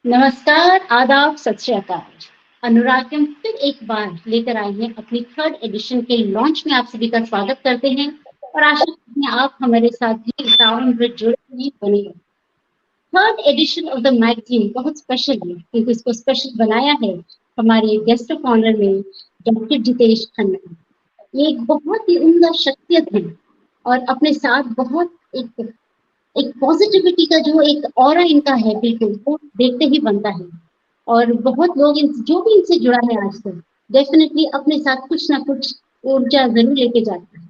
नमस्कार, आदाब, सत श्री अकाल। अनुराग्यम फिर एक बार लेकर आए हैं अपनी थर्ड एडिशन के लॉन्च में आप सभी का स्वागत करते हैं और आशा करते हैं आप हमारे साथ भी सावन में जुड़े ही बने। Third edition of the magazine बहुत स्पेशल है क्योंकि इसको स्पेशल बनाया है हमारे गेस्ट ऑफ ऑनर में डॉक्टर जितेश खन्ना। ये एक बहुत ही उम्दा शख्सियत है और अपने साथ बहुत एक पॉजिटिविटी का जो एक ऑरा इनका है बिल्कुल वो देखते ही बनता है। और बहुत लोग जो भी इनसे जुड़ा है आज तक डेफिनेटली अपने साथ कुछ ना कुछ ऊर्जा जरूर लेके जाता है।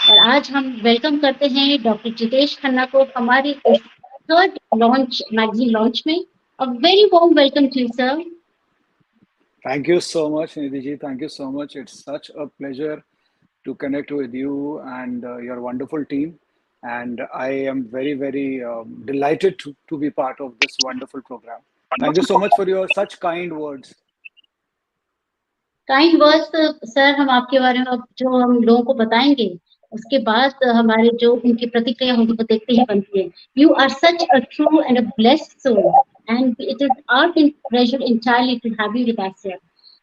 और आज हम वेलकम करते हैं डॉक्टर जितेश खन्ना को हमारी थर्ड लॉन्च मैगजीन लॉन्च में। A very warm welcome to sir. Thank you so much, Nidhi ji. Thank you so much. It's such a pleasure to connect with you and your wonderful team. And I am very delighted to be part of this wonderful program. Thank you so much for your such kind words. Kind words sir, हम आपके बारे में अब जो हम लोगों को बताएंगे उसके बाद हमारे जो उनकी प्रतिक्रिया होगी वो देखते ही बनती है। You are such a true and a blessed soul and it is our pleasure entirely to have you with us here.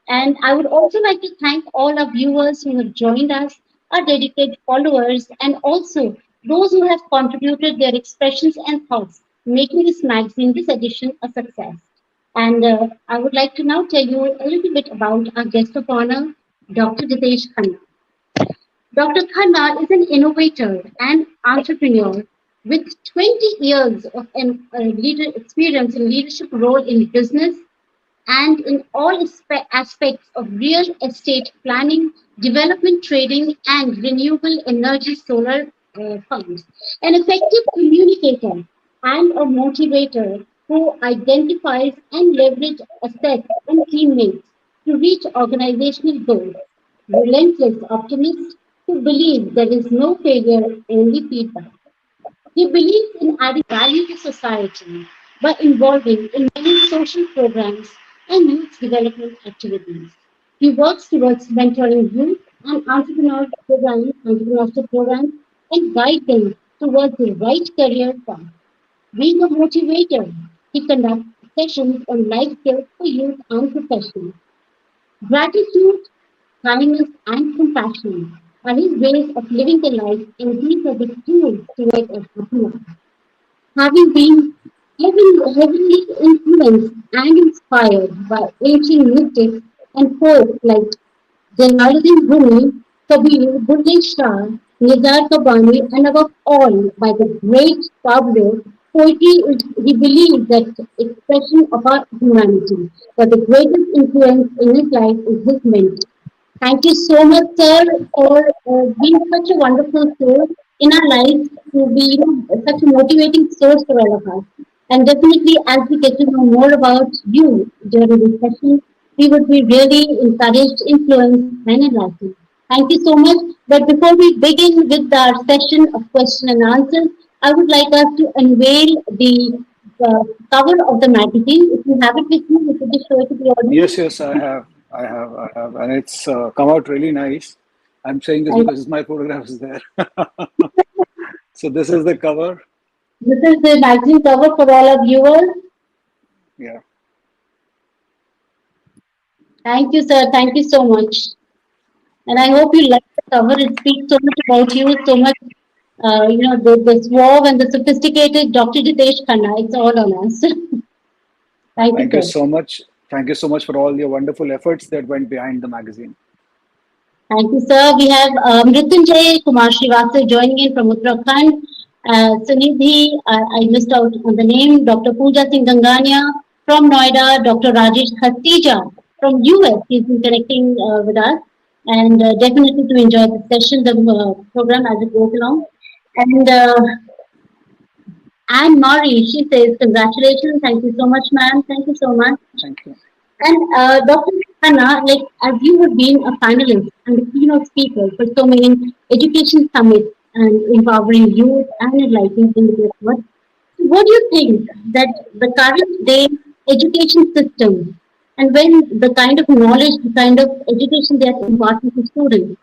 And I would also like to thank all our viewers who have joined us, our dedicated followers, and also those who have contributed their expressions and thoughts, making this magazine, this edition, a success. And I would like to now tell you a little bit about our guest of honor, Dr. Jitesh Khanna. Dr. Khanna is an innovator and entrepreneur with 20 years of experience in leadership role in business and in all aspects of real estate planning, development trading, and renewable energy solar farms. An effective communicator and a motivator who identifies and leverages assets and teammates to reach organizational goals. Relentless optimist who believes there is no failure, only feedback. He believes in adding value to society by involving in many social programs and youth development activities. He works towards mentoring youth and entrepreneurship programs and guide them towards the right career path. Being a motivator, he conducts sessions on life skills for youth and professionals. Gratitude, kindness, and compassion are his ways of living the life, and these are the tools towards a happy life. Having been heavily influenced and inspired by ancient mystics and poets like Jalaluddin Rumi, Kabir, Bulleh Shah, Nizar Kabani, and above all by the great Pablo, poetry is, he believes that expression of our humanity, but the greatest influence in his life is his mentor. Thank you so much, sir, for being such a wonderful source in our lives to be such a motivating source for all of us. And definitely, as we get to know more about you during this session, we would be really encouraged, influenced, and enlightened. Thank you so much. But before we begin with our session of question and answers, I would like us to unveil the uh, cover of the magazine. If you have it with you, you could just show it to the audience. Yes, I have, and it's come out really nice. I'm saying this Thank because my photograph is there. So this is the cover. This is the magazine cover for all our viewers. Yeah. Thank you, sir. Thank you so much. And I hope you like the cover. It speaks so much about you, so much, the suave and the sophisticated Dr. Jitesh Khanna. It's all on us. Thank you, Thank you sir. so much. Thank you so much for all your wonderful efforts that went behind the magazine. Thank you, sir. We have Mrityunjay Kumar Srivastava joining in from Uttarakhand. Sunidhi, I missed out on the name. Dr. Pooja Singh Gangania from Noida. Dr. Rajesh Khastija from US. He's been connecting with us. And definitely to enjoy the session, the program as it goes along. And Anne Murray, she says, congratulations. Thank you so much, ma'am. Thank you so much. Thank you. And Dr. Khanna, like as you have been a panelist and a keynote speaker for so many education summits and empowering youth and enlightening individuals, what do you think that the current day education system and when the kind of knowledge, the kind of education they are imparting to students,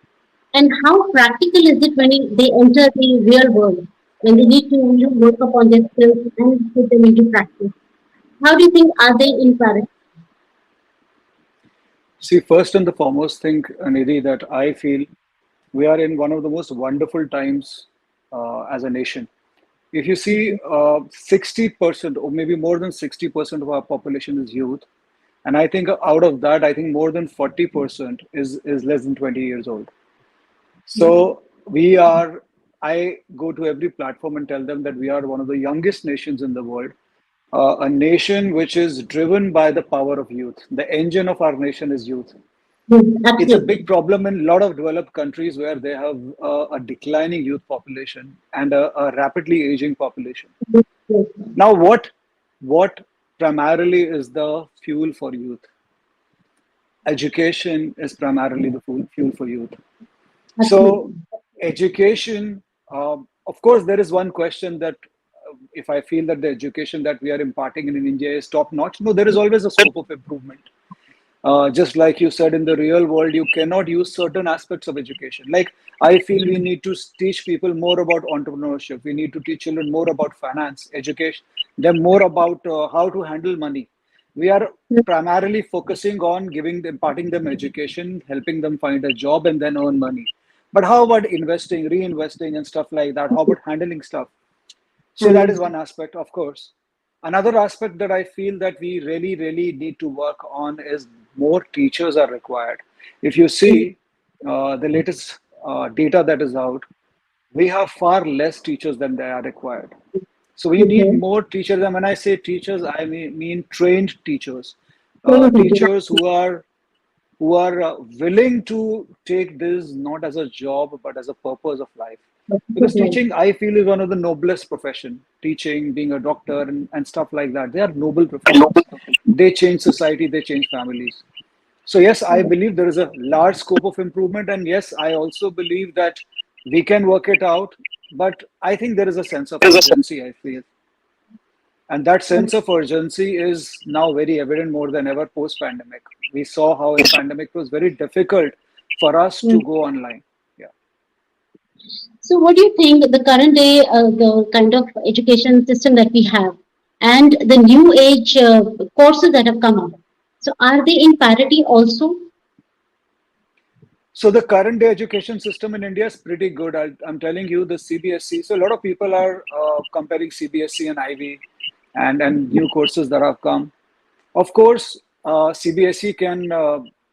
and how practical is it when they enter the real world, when they need to work upon their skills and put them into practice? How do you think are they in parity? See, first and the foremost thing, Nidhi, that I feel we are in one of the most wonderful times as a nation. If you see, 60% or maybe more than 60% of our population is youth. And I think out of that, I think more than 40% is less than 20 years old. So we are, I go to every platform and tell them that we are one of the youngest nations in the world, a nation which is driven by the power of youth. The engine of our nation is youth. Yes, It's a absolutely. big problem in a lot of developed countries where they have a declining youth population and a rapidly aging population. Yes, yes, Now, what primarily is the fuel for youth? Education is primarily the fuel for youth. So, absolutely. education, of course, there is one question that if I feel that the education that we are imparting in India is top notch, no, there is always a scope of improvement. Just like you said, in the real world, you cannot use certain aspects of education. Like, I feel we need to teach people more about entrepreneurship. We need to teach children more about finance, education, them more about how to handle money. We are Yes, primarily focusing on imparting them education, helping them find a job and then earn money. But how about investing, reinvesting, and stuff like that? How about handling stuff? So that handling is one aspect, of course. Another aspect that I feel that we really, really need to work on is more teachers are required. If you stuff. see the latest data that is out, we have far less teachers than they are required. So we need Okay. more teachers. And when I say teachers, I mean trained teachers, Training teachers. teachers who are willing to take this not as a job but as a purpose of life, because Right. teaching I feel is one of the noblest profession. Teaching, being a doctor, and stuff like that, they are noble professions. They change society, they change families. So yes, I believe there is a large scope of improvement, and yes, I also believe that we can work it out. But I think there is a sense of urgency, I feel, and that sense of urgency is now very evident more than ever post pandemic. We saw how in pandemic it was very difficult for us Mm. to go online. Yeah. So, what do you think the current day, the kind of education system that we have, and the new age courses that have come up? So, are they in parity also? So the current day education system in India is pretty good. I'm telling you, the CBSE. So a lot of people are comparing CBSE and IB, and new courses that have come. Of course, CBSE can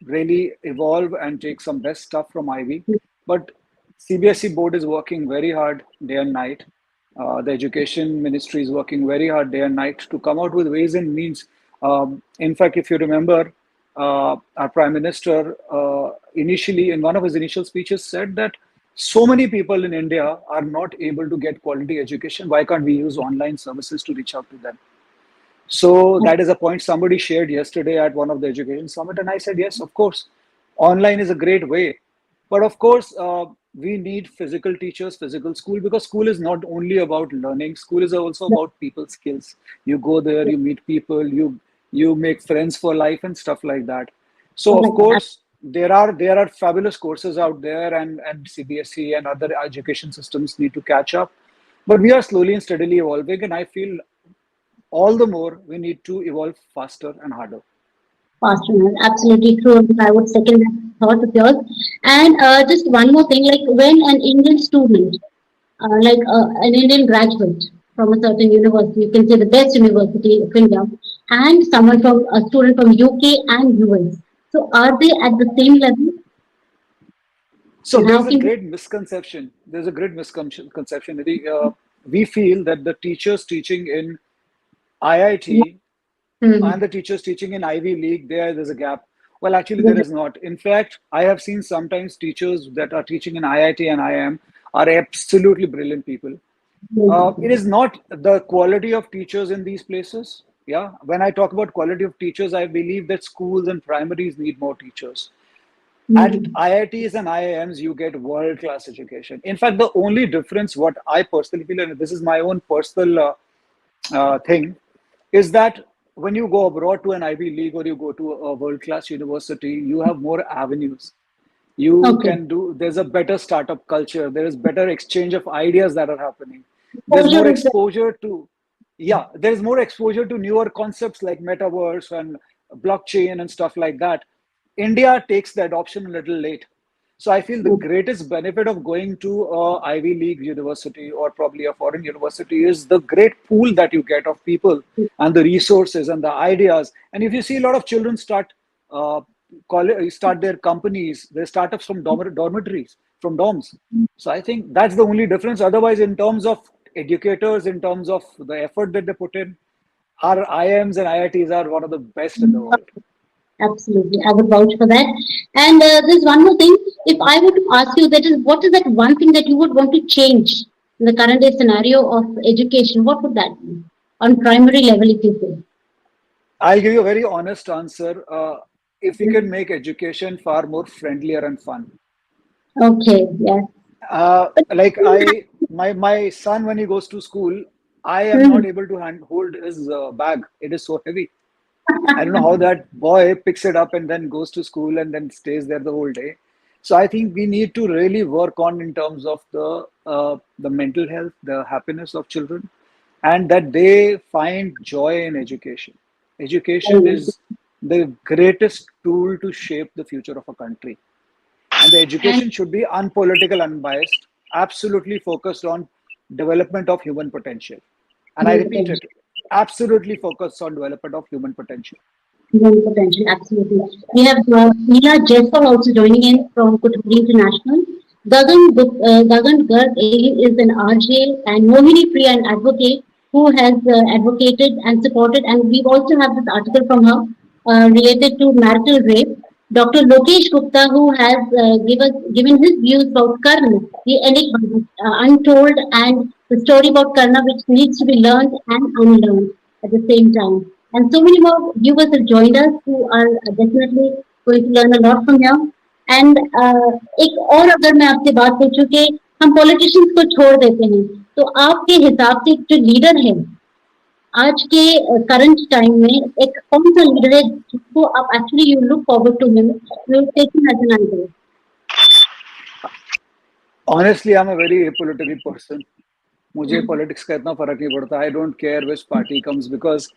really evolve and take some best stuff from IB, but CBSE board is working very hard day and night. The education ministry is working very hard day and night to come out with ways and means. In fact, if you remember, our prime minister initially, in one of his initial speeches, said that so many people in India are not able to get quality education. Why can't we use online services to reach out to them? So that is a point somebody shared yesterday at one of the education summit, and I said, yes, of course, online is a great way, but of course, we need physical teachers, physical school, because school is not only about learning. School is also about people skills. You go there, you meet people, you make friends for life and stuff like that. So Stuff of like that. course, there are fabulous courses out there, and CBSE and other education systems need to catch up. But we are slowly and steadily evolving, and I feel all the more we need to evolve faster and harder. Faster, absolutely true. I would second that thought of yours. And just one more thing, like when an Indian student, an Indian graduate from a certain university, you can say the best university of India, and someone from a student from UK and US. So are they at the same level? So And how there's a can we? great misconception. There's a great misconception. We feel that the teachers teaching in IIT and Hmm. the teachers teaching in Ivy League, there's a gap. Well, actually, there is not. In fact, I have seen sometimes teachers that are teaching in IIT and IIM are absolutely brilliant people. It is not the quality of teachers in these places. Yeah, when I talk about quality of teachers, I believe that schools and primaries need more teachers. At Hmm. IITs and IIMs, you get world class education. In fact, the only difference, what I personally feel, and this is my own personal thing, is that when you go abroad to an Ivy League or you go to a world class university, you have more avenues. You Okay. can do, there's a better startup culture, there is better exchange of ideas that are happening, there's more Exposure is exposure to, yeah, there's more exposure to newer concepts like metaverse and blockchain and stuff like that. India takes the adoption a little late. So I feel the greatest benefit of going to a Ivy League university or probably a foreign university is the great pool that you get of people and the resources and the ideas. And if you see a lot of children uh, start their companies, their startups from dormitories, from dorms. So I think that's the only difference. Otherwise, in terms of educators, in terms of the effort that they put in, our IIMs and IITs are one of the best in the world. Absolutely, I would vouch for that. And there's one more thing. If I were to ask you, that is, what is that one thing that you would want to change in the current day scenario of education? What would that be on primary level, if you say? I'll give you a very honest answer. If we can make education far more friendlier and fun. Okay, yeah. Like my son, when he goes to school, I am not Mhm. able to hold his bag. It is so heavy. I don't know how that boy picks it up and then goes to school and then stays there the whole day. So I think we need to really work on in terms of the mental health, the happiness of children, and that they find joy in education. Education is the greatest tool to shape the future of a country. And the And education should be unpolitical, unbiased, absolutely focused on development of human potential. And I human repeat potential. it, absolutely focused on development of human potential. Human potential, absolutely. We have Neela Jaiswal also joining in from Kutubli International. Gagan Garg is an RJ, and Mohini Priya, an advocate who has advocated and supported. And we also have this article from her related to marital rape. Dr. Lokesh Gupta, who has given his views about Karna, the enigma, untold, and the story about Karna, which needs to be learned and unlearned at the same time. And so many more viewers have joined us who are definitely going to learn a lot from here. And एक और अगर मैं आपसे बात पूछूं कि हम politicians को छोड़ देते हैं, तो आपके हिसाब से जो लीडर है आज के करंट टाइम में, एक कौन सा लीडर है जिसको आप actually you look forward to him, you take him as an idol? Honestly, I'm a very apolitical person. मुझे पॉलिटिक्स का इतना फर्क नहीं पड़ता. I don't care which party comes because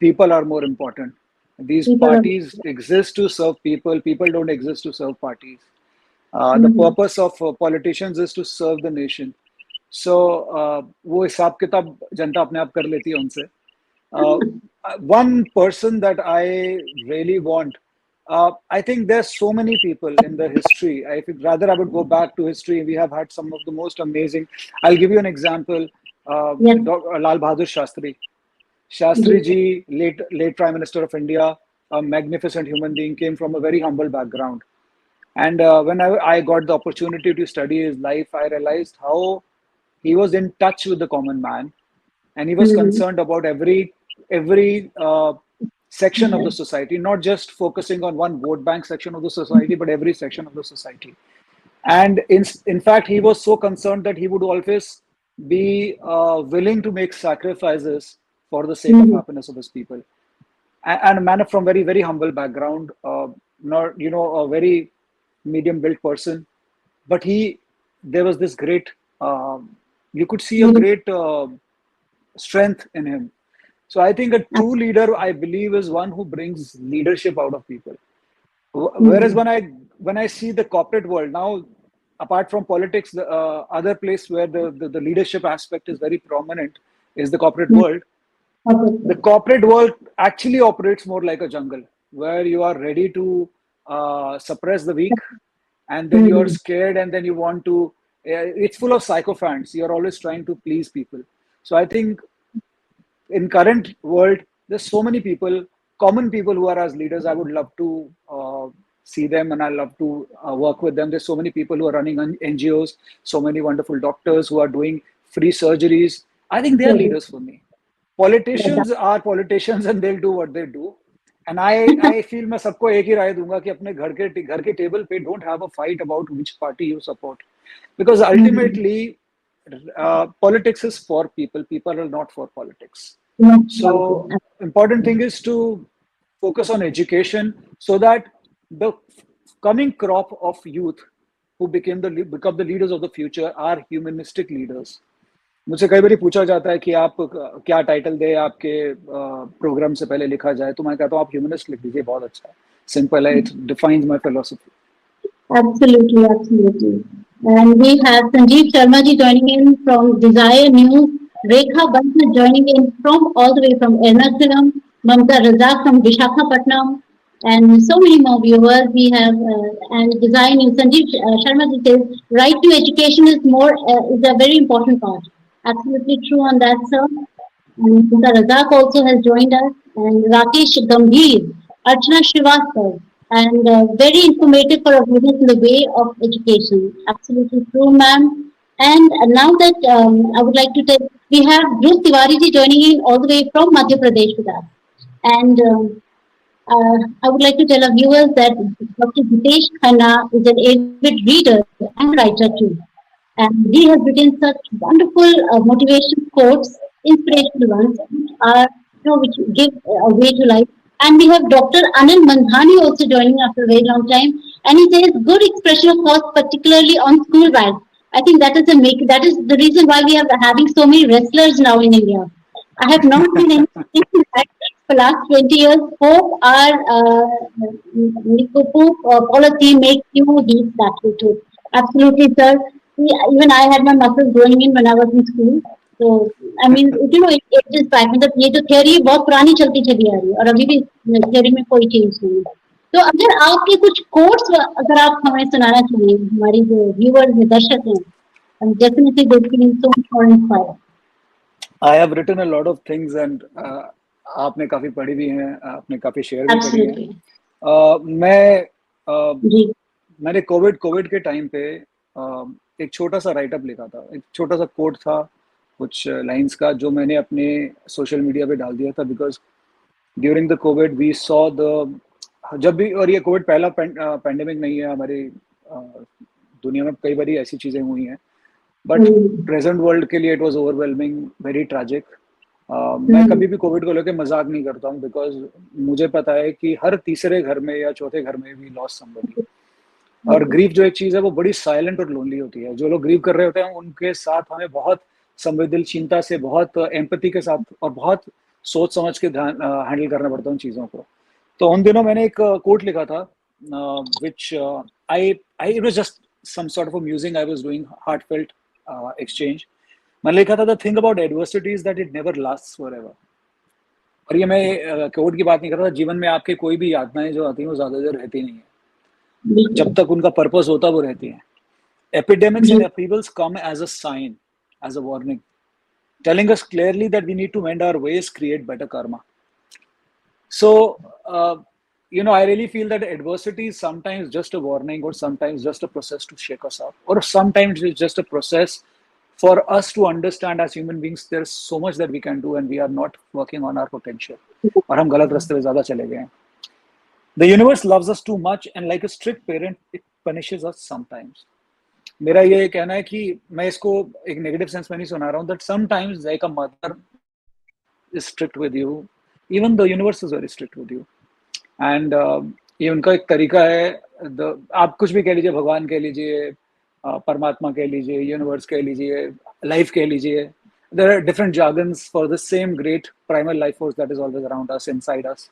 people are more important. These people of parties exist to serve people. People don't exist to serve parties. The hmm, purpose of politicians is to serve the nation. So वो हिसाब किताब जनता अपने आप कर लेती है उनसे. Uh, One person that I really want, I think there's so many people in the history. I think rather I would go back to history. We have had some of the most amazing. I'll give you an example. Yes Lal Bahadur Shastri. जी Shastri ji, late Prime Minister of India, a magnificent human being, came from a very humble background. And when I got the opportunity to study his life, I realized how he was in touch with the common man, and he was hmm, concerned about every section of the society, not just focusing on one vote bank section of the society, but every section of the society. And in fact, he was so concerned that he would always be willing to make sacrifices for the sake of hmm, happiness of his people. And a man from very humble background, not a very medium built person, but he there was this great you could see a hmm, great strength in him. So I think a true leader, I believe, is one who brings leadership out of people. Whereas hmm, when I see the corporate world now, apart from politics, the other place where the leadership aspect is very prominent is the corporate hmm, world. The okay, corporate world actually operates more like a jungle where you are ready to suppress the weak, and then you're hmm, scared, and then you want to. It's full of sycophants. You're always trying to please people. So I think in current world, there's so many people, common people who are as leaders. I would love to see them, and I love to work with them. There's so many people who are running NGOs, so many wonderful doctors who are doing free surgeries. I think they are so leaders for me. Politicians good. are politicians and they'll do what they do. And I feel मैं सबको एक ही राय दूंगा कि अपने घर के table पे don't have a fight about which party you support, because hmm, ultimately politics is for people. People are not for politics. not So politics. important thing is to focus on education so that the coming crop of youth who become the leaders of the future are humanistic leaders. मुझसे कई बार पूछा जाता है कि आप क्या title दे आपके programme से पहले लिखा जाए, तो मैं कहता हूँ आप ह्यूमनिस्ट लिख दीजिए, बहुत अच्छा है, सिंपल है, it defines my philosophy. Absolutely, absolutely. And we have Sanjeev Sharma ji joining in from Desire News, Rekha Bansal joining in from all the way from Ernakulam, Mamta Razak from Vishakhapatnam, and so many more viewers we have. And Desire News, Sanjeev Sharma ji says, right to education is a very important part. Absolutely true on that, sir. And Mr. Razak also has joined us, and Rakesh Gambhir, Archana Srivastava, and very informative for awareness in the way of education. Absolutely true, ma'am. And now that I would like to tell, we have Dhruv Tiwari ji joining in all the way from Madhya Pradesh with us. And I would like to tell our viewers that Dr. Jitesh Khanna is an avid reader and writer too. And he has written such wonderful motivation quotes, inspirational ones, which are, which give a way to life. And we have Dr. Anand Mandhani also joining after a very long time. And he says good expression of thoughts, particularly on school bags. I think that is the reason why we are having so many wrestlers now in India. I have not seen anything like for last 20 years. Hope our policy makes you heat that way too. Absolutely, sir. See, even I had my muscles growing in when I was in school. So, I mean, it is fact. मतलब ये जो theory है बहुत पुरानी चलती चली आ रही है और अभी भी theory में कोई change नहीं है. तो अगर आपके कुछ quotes अगर आप हमें सुनाना चाहिए हमारी जो viewers हैं दर्शक हैं, definitely they feel so much more inspired. I have written a lot of things and आपने काफ़ी पढ़ी भी हैं, आपने काफ़ी शेयर भी करी हैं. Absolutely. मैं जी. मैंने कोविड के टाइम पे एक छोटा सा राइटअप लिखा था, एक छोटा सा कोट था कुछ लाइंस का, जो मैंने अपने सोशल मीडिया पे डाल दिया था. Because during the COVID we saw the, जब भी, और ये कोविड पहला पैंडेमिक नहीं है हमारी दुनिया में, कई बार ऐसी चीज़ें हुई हैं, बट प्रेजेंट वर्ल्ड के लिए it was overwhelming, very tragic. मैं कभी भी कोविड को लेकर मजाक नहीं करता हूँ, बिकॉज मुझे पता है कि हर तीसरे घर में या चौथे घर में भी लॉस समबडी. और ग्रीफ जो एक चीज़ है वो बड़ी साइलेंट और लोनली होती है. जो लोग ग्रीव कर रहे होते हैं उनके साथ हमें बहुत संवेदनशीलता से, बहुत एम्पैथी के साथ और बहुत सोच समझ के ध्यान हैंडल करना पड़ता है उन चीज़ों को. तो उन दिनों मैंने एक कोट लिखा था, which I it was just some sort of musing I was doing, heartfelt exchange. मैंने लिखा था, the thing about adversity is that it never lasts forever. और ये मैं कोट की बात नहीं कर रहा, जीवन में आपके कोई भी यातनाएं जो आती हैं वो ज्यादा देर रहती नहीं है, जब तक उनका पर्पस होता वो रहती हैं. Epidemics and upheavals come as a sign, as a warning, telling us clearly that we need to mend our ways, create better karma. So, I really feel that adversity is sometimes just a warning, or sometimes just a process to shake us up, or sometimes it's just a process for us to understand as human beings there's so much that we can do and we are not working on our potential. और हम गलत रास्ते पे ज़्यादा चले गए हैं. The universe loves us too much and like a strict parent, it punishes us sometimes. मेरा ये कहना है कि मैं इसको एक नेगेटिव सेंस में नहीं सुना रहा हूँ, that sometimes like a mother is strict with you, even the universe is very strict with you. And ये उनका एक तरीका है. आप कुछ भी कह लीजिए, भगवान कह लीजिए, परमात्मा कह लीजिए, यूनिवर्स कह लीजिए, लाइफ कह लीजिए. There are different jargons for the same great primal life force that is always around us, inside us.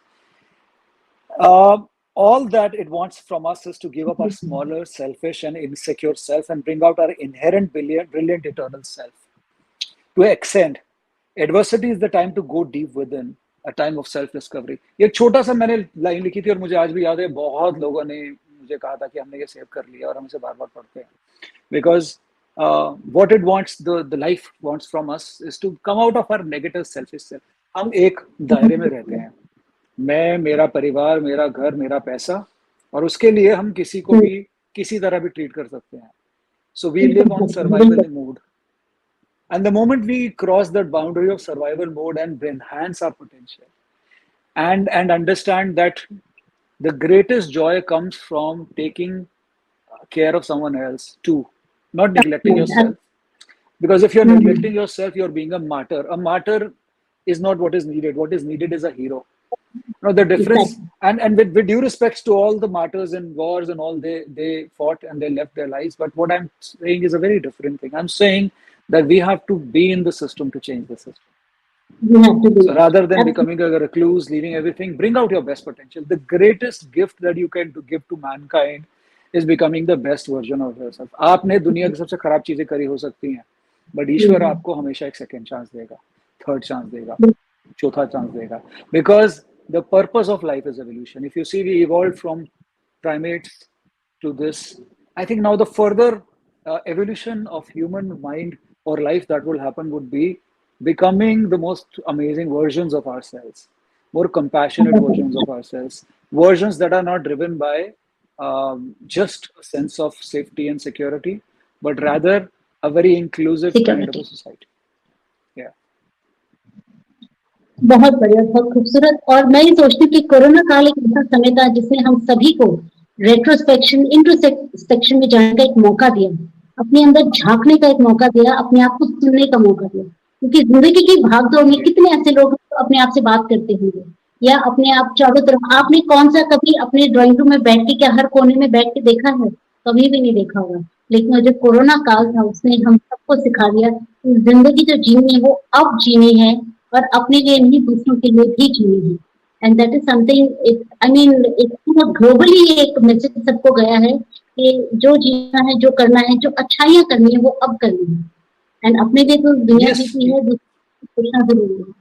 All that it wants from us is to give up our smaller, selfish, and insecure self and bring out our inherent, brilliant, eternal self. To extend, adversity is the time to go deep within, a time of self-discovery. ये छोटा सा मैंने line लिखी थी और मुझे आज भी याद है, बहुत लोगों ने मुझे कहा था कि हमने ये सेव कर लिया और हम इसे बार-बार पढ़ते हैं. Because what it wants, the life wants from us is to come out of our negative selfish self. हम एक दायरे में रहते हैं, मैं, मेरा परिवार, मेरा घर, मेरा पैसा, और उसके लिए हम किसी को भी किसी तरह भी ट्रीट कर सकते हैं. So we live on survival mode. And the moment we cross that boundary of survival mode and enhance our potential and understand that the greatest joy comes from taking care of someone else too, not neglecting yourself. Because if you're neglecting yourself, you're being a martyr. A martyr is not what is needed. What is needed is a hero. The difference, and with due respects to all the martyrs in wars and all, they fought and they left their lives. But what I'm saying is a very different thing. I'm saying that we have to be in the system to change the system. You have to do So it. rather than Absolutely. becoming a recluse, leaving everything, bring out your best potential. The greatest gift that you can to give to mankind is becoming the best version of yourself. आपने दुनिया की सबसे खराब चीजें करी हो सकती हैं, बट ईश्वर आपको हमेशा एक सेकेंड चांस देगा, थर्ड चांस देगा, चौथा चांस देगा. Because the purpose of life is evolution. If you see, we evolved from primates to this. I think now the further evolution of human mind or life that will happen would be becoming the most amazing versions of ourselves, more compassionate versions of ourselves, versions that are not driven by just a sense of safety and security, but rather a very inclusive kind of a Security. society. Yeah. बहुत बढ़िया, बहुत खूबसूरत। और मैं ये सोचती हूँ कि कोरोना काल एक ऐसा समय था जिसने हम सभी को रेट्रोस्पेक्शन इंट्रोस्पेक्शन में जाने का एक मौका दिया, अपने अंदर झांकने का एक मौका दिया, अपने आप को सुनने का मौका दिया। क्योंकि जिंदगी की भागदौड़ में कितने ऐसे लोग अपने आप से बात करते होंगे, या अपने आप चारों तरफ, आपने कौन सा कभी अपने ड्राइंग रूम में बैठ के, क्या हर कोने में बैठ के देखा है? कभी भी नहीं देखा होगा। लेकिन जो कोरोना काल था उसने हम सबको सिखा दिया कि जिंदगी जो जीनी है वो अब जीनी है, और अपने लिए नहीं दूसरों के लिए भी जीनी है। And that is something, I mean एक ग्लोबली एक मैसेज सबको गया है कि जो जीना है, जो करना है, जो अच्छाइयाँ करनी है वो अब करनी है। एंड अपने लिए तो दुनिया Yes, जीतनी है, दूसरों को सोचना जरूरी है।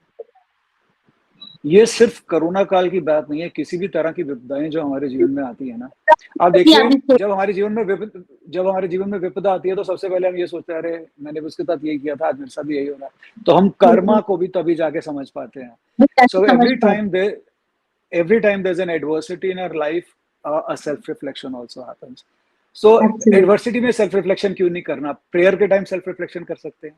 ये सिर्फ कोरोना काल की बात नहीं है, किसी भी तरह की विपदाएं जो हमारे जीवन में आती है ना, आप कभी देखिए, आपने जब हमारे जीवन में विपदा आती है तो सबसे पहले हम ये सोचते हैं, अरे मैंने भी उसके साथ यही किया था, आज मेरे साथ भी यही हो रहा है। तो हम कर्मा को भी तभी जाके समझ पाते हैं. So समझ every time there's an adversity in our life, a self reflection also happens. So Absolutely. adversity में self reflection क्यों नहीं करना? प्रेयर के टाइम self reflection कर सकते हैं,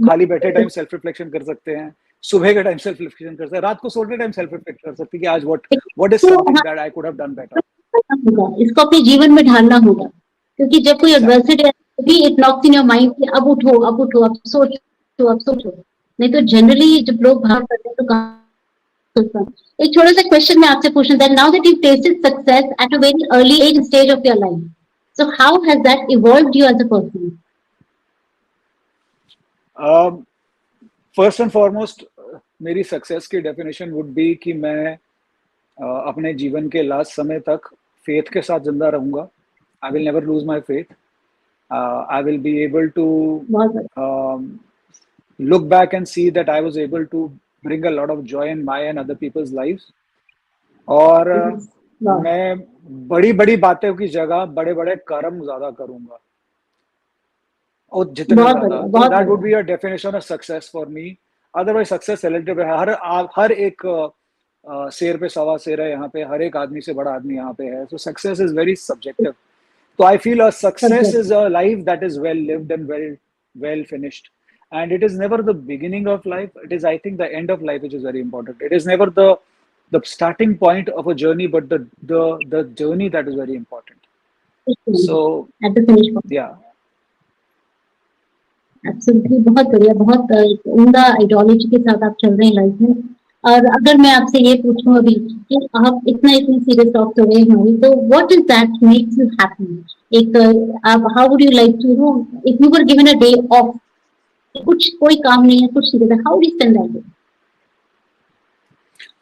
खाली बैठे टाइम self reflection कर सकते हैं, सुबह के टाइम self reflection कर सकते हैं, रात को सोने टाइम self reflection कर सकते हैं कि आज what is something that I could have done better. होगा, इसको अपने जीवन में ढालना होगा। क्योंकि जब कोई एडवर्सिटी आती है, it knocks in your mind कि अब उठो, अब उठो, अब सोचो, अब सोचो। नहीं तो जनरली जब लोग भाग करते हैं तो कहाँ सोचता हूँ। एक छोटा सा क्वेश्चन मैं आपसे पूछना था, now that you tested success at a very early age stage of your life, so how has that evolved you as a person? First and foremost मेरी सक्सेस की डेफिनेशन वुड बी कि मैं अपने जीवन के लास्ट समय तक faith के साथ जिंदा रहूंगा. I will never lose my faith. I will be able to look back and see that I was able to bring a lot of joy in my and other people's lives. और मैं बड़ी बड़ी बातों की जगह बड़े बड़े कर्म ज्यादा करूंगा, और जितने ज्यादा, तो that would be a definition of success for me. Otherwise success relative है. हर एक शेर पे सवा शेर है यहाँ पे, हर एक आदमी से बड़ा आदमी यहाँ पे है. So success is very subjective. तो I feel a success is a life that is well lived and well finished. And it is never the beginning of life. It is, I think, the end of life which is very important. It is never the starting point of a journey, but the journey that is very important. So at the finish point. Yeah. Absolutely, बहुत बढ़िया, बहुत उम्दा ideology के साथ आप चल रहे हैं लाइफ में। और अगर मैं आपसे ये पूछूं अभी कि आप इतनी सीरियस टॉक कर रहे हैं हमारी, तो what is that makes you happy? एक आप how would you like to know if you were given a day off, कुछ कोई काम नहीं है, कुछ नहीं करना, how do you spend that day?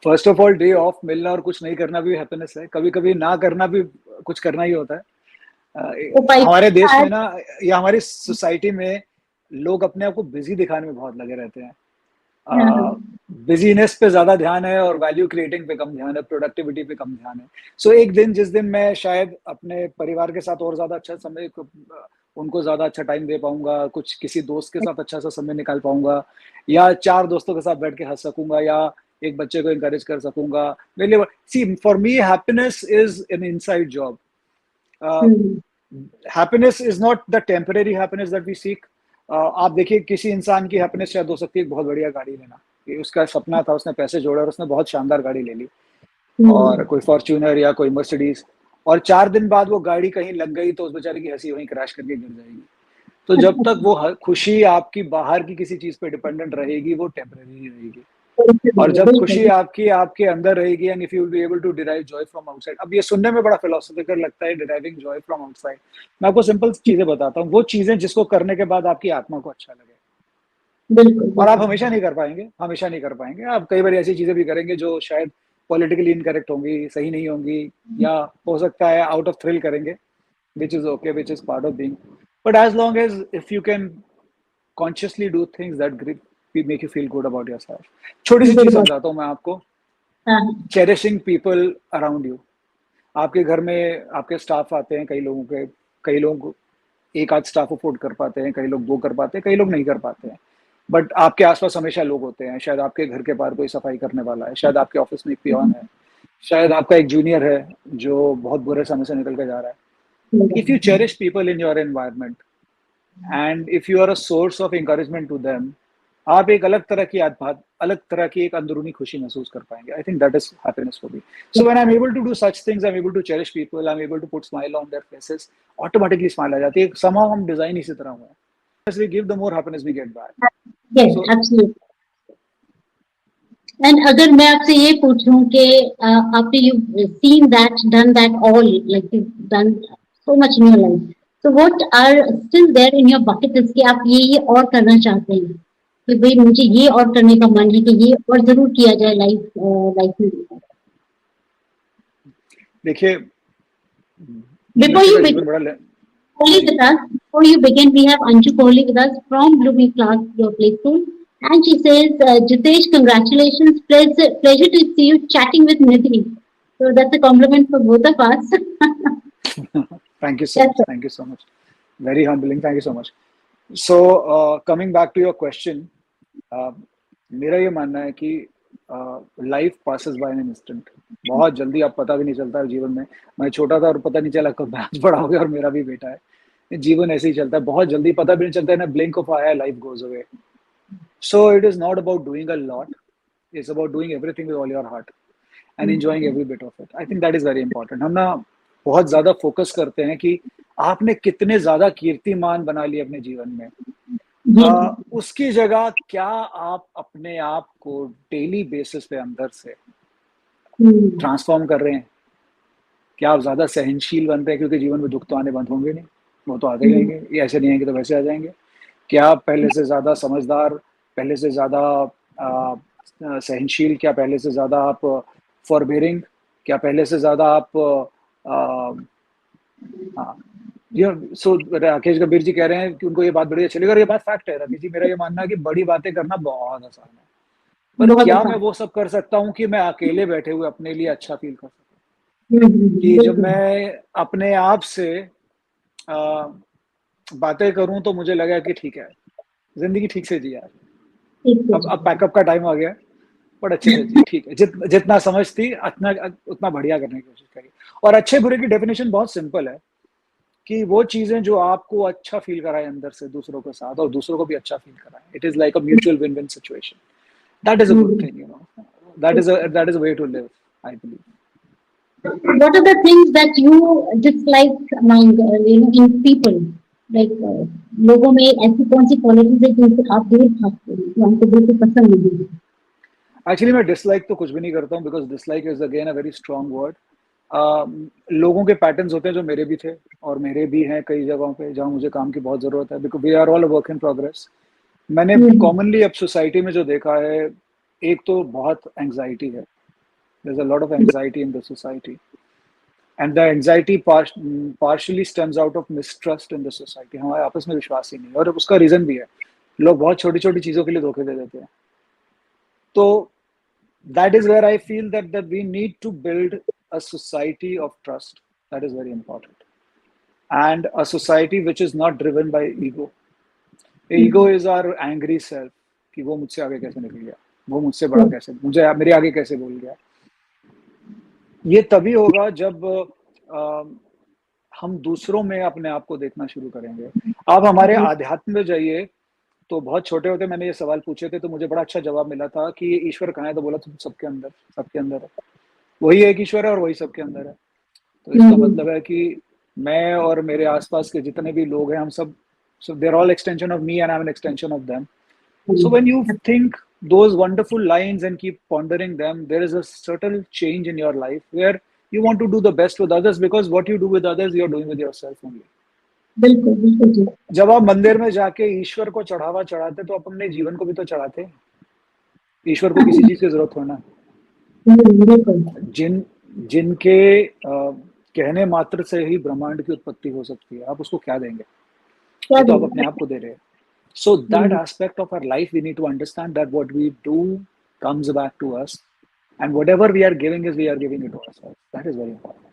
First of all, day off मिलना और कुछ नहीं करना भी हैप्पीनेस है. कभी कभी ना करना भी कुछ करना ही होता है. हमारे देश में ना, या हमारी सोसाइटी में लोग अपने आप को बिजी दिखाने में बहुत लगे रहते हैं. बिजीनेस पे ज्यादा ध्यान है और वैल्यू क्रिएटिंग पे कम ध्यान है, प्रोडक्टिविटी पे कम ध्यान है. सो एक दिन जिस दिन मैं शायद अपने परिवार के साथ और ज्यादा अच्छा समय, उनको ज्यादा अच्छा टाइम दे पाऊंगा, कुछ किसी दोस्त के साथ अच्छा सा समय निकाल पाऊंगा, या 4 दोस्तों के साथ बैठ के हंस सकूंगा, या एक बच्चे को इंकरेज कर सकूंगा. मेरे लिए see for me happiness is an inside job. Happiness is not the temporary happiness that we seek. आप देखिए, किसी इंसान की हैप्पीनेस शायद हो सकती है एक बहुत बढ़िया गाड़ी लेना, कि उसका सपना था, उसने पैसे जोड़े और उसने बहुत शानदार गाड़ी ले ली, और कोई फॉर्च्यूनर या कोई मर्सिडीज, और 4 दिन बाद वो गाड़ी कहीं लग गई तो उस बेचारे की हंसी वहीं क्रैश करके गिर जाएगी. तो जब तक वो खुशी आपकी बाहर की किसी चीज पे डिपेंडेंट रहेगी, वो टेम्परेरी रहेगी. और जब खुशी बिल्कुल आपकी आपके अंदर रहेगी, and if you will be able to derive joy from outside. अब ये सुनने में बड़ा फिलोसॉफिकल लगता है, डिराइविंग जॉय फ्रॉम आउटसाइड। मैं आपको सिंपल चीजें बताता हूँ, वो चीजें जिसको करने के बाद आपकी आत्मा को अच्छा लगे। बिल्कुल और आप बिल्कुल हमेशा नहीं कर पाएंगे, हमेशा नहीं कर पाएंगे। आप कई बार ऐसी चीजें भी करेंगे जो शायद पॉलिटिकली इनकरेक्ट होंगी, सही नहीं होंगी, या हो सकता है आउट ऑफ थ्रिल करेंगे, which is okay, which is part of being. But as long as if you can consciously do things that make you feel good about yourself. छोटी सी चीज बिल्कुल समझाता हूँ मैं आपको। हाँ चेरिशिंग पीपल अराउंड यू। आपके घर में आपके स्टाफ आते हैं, कई लोग एक आध स्टाफ अफोर्ड कर पाते हैं, कई लोग दो कर पाते हैं, कई लोग नहीं कर पाते हैं। बट आपके आसपास हमेशा लोग होते हैं। शायद आपके घर के बाहर कोई सफाई करने वाला है, शायद आपके ऑफिस में एक पियोन है, शायद आपका एक जूनियर है जो बहुत बुरे समय से निकल के जा रहा है। If you cherish people in your environment and if you are a source of encouragement to them, आप एक अलग तरह की एक अंदरूनी खुशी महसूस कर पाएंगे। I think that is happiness for me. So when I am able to do such things, I am able to cherish people, I am able to put smile on their faces, automatically smile आ जाती है। somehow हम design इसी तरह हुए हैं। As we give, the more happiness we get back. Yes So absolutely. And अगर मैं आपसे ये पूछूं कि after you've seen that, done that all, like you've done so much in your life, so what are still there in your bucket list कि आप ये और करना चाहते हैं कि भाई मुझे ये और करने का मन है कि ये और जरूर किया जाए लाइफ में। देखिए, बिफोर मनुष्य यू का जीवन बड़ा Kohli ji with us. Before you begin, we have Anshu Kohli with us from Blooming Class, your play school. And she says, Jitesh, congratulations. Pleasure to see you chatting with Nidhi. So that's a compliment for both of us. Thank you so Yes, much, sir. thank you so much, very humbling, thank you so much. So coming back to your question, uh, मेरा ये मानना है कि life passes by an instant. बहुत जल्दी, आप पता भी नहीं चलता है जीवन में। मैं छोटा था और पता नहीं चला कब मैं आज बड़ा हो गया और मेरा भी बेटा है। जीवन ऐसे ही चलता है, बहुत जल्दी, पता भी नहीं चलता है ना, blink of I life goes away. So it is not about doing a lot, it's about doing everything with all your heart and enjoying every bit of it. I think that is very important. हम ना बहुत ज्यादा focus करते हैं कि आपने कितने ज्यादा कीर्तिमान बना लिए अपने जीवन में। Yes. उसकी जगह क्या आप अपने आप को डेली बेसिस पे अंदर से Hmm. ट्रांसफॉर्म कर रहे हैं? क्या आप ज्यादा सहनशील बन रहे हैं? क्योंकि जीवन में दुख तो आने बंद होंगे नहीं, वो तो आते ही Hmm. रहेंगे, ये ऐसे नहीं आएंगे तो वैसे आ जाएंगे। क्या आप पहले से ज्यादा समझदार, पहले से ज्यादा सहनशील, क्या पहले से ज्यादा आप फॉरबेरिंग, क्या पहले से ज्यादा आप सो राकेश कबीर जी कह रहे हैं कि उनको ये बात बड़ी अच्छी लगी, और ये बात फैक्ट है राकेश जी। मेरा ये मानना है कि बड़ी बातें करना बहुत आसान है, पर बहुत क्या अच्छा। मैं वो सब कर सकता हूँ कि मैं अकेले बैठे हुए अपने लिए अच्छा फील कर सकूँ? कि जब बिल्कुल। मैं अपने आप से आ, बातें करूं तो मुझे लगा कि ठीक है, जिंदगी ठीक से जी यार। ठीक है अब पैकअप का टाइम आ गया, बट अच्छे से जी, ठीक है। जितना समझ थी उतना उतना बढ़िया करने की कोशिश करी। और अच्छे बुरे की डेफिनेशन बहुत सिंपल है कि वो चीजें जो आपको अच्छा फील कराए अंदर से दूसरों के साथ, और दूसरों को भी अच्छा फील कराए, it is like a mutual win win situation. That is a good thing, you know. That is a way to live, I believe. What are the things that you dislike among in people? Like लोगों में ऐसी कौन सी qualities है जिनसे आप दूर भागते हैं, जो हमको बिल्कुल पसंद नहीं है? एक्चुअली मैं डिसलाइक तो कुछ भी नहीं करता हूँ, because dislike is again a very strong word. लोगों के पैटर्न्स होते हैं जो मेरे भी थे और मेरे भी हैं कई जगहों पे जहाँ मुझे काम की बहुत जरूरत है, because we are all work in progress. मैंने हम्म, कॉमनली अब सोसाइटी में जो देखा है, एक तो बहुत एंग्जाइटी है। There is a lot of anxiety in the society, and the anxiety partially stems out of mistrust in the society. हमारे आपस में विश्वास ही नहीं, और उसका रीजन भी है, लोग बहुत छोटी छोटी चीजों के लिए धोखे दे देते हैं। तो that is where I feel that we need to build a society of trust. That is very important, and a society which is not driven by ego. Ego is our angry self कि वो मुझसे आगे कैसे निकल गया, वो मुझसे बड़ा कैसे, मुझे मेरे आगे कैसे बोल गया। ये तभी होगा जब हम दूसरों में अपने आप को देखना शुरू करेंगे। आप हमारे आध्यात्म में जाइए, तो बहुत छोटे होते मैंने ये सवाल पूछे थे, तो मुझे बड़ा अच्छा जवाब मिला था कि ये ईश्वर कहाँ है, तो बोला तुम सबके अंदर, सबके अंदर है। वही एक ईश्वर है और वही सबके अंदर है। तो इसका मतलब है कि मैं और मेरे आसपास के जितने भी लोग हैं, हम सब, so they're all extension of me and I'm an extension of them. So when you think those wonderful lines and keep pondering them, there is a subtle change in your life where you want to do the best with others, because what you do with others, you're doing with yourself only. बिल्कुल बिल्कुल जी। जब आप मंदिर में जाके ईश्वर को चढ़ावा चढ़ाते, तो आप अपने जीवन को भी तो चढ़ाते हैं। ईश्वर को किसी चीज की जरूरत हो ना। बिल्कुल। जिनके कहने मात्र से ही ब्रह्मांड की उत्पत्ति हो सकती है, आप उसको क्या देंगे? क्या ये तो आप देंगे? अपने आप को दे रहे हैं। So that aspect of our life, we need to understand that what we do comes back to us, and whatever we are giving is we are giving it to ourselves. That is very important.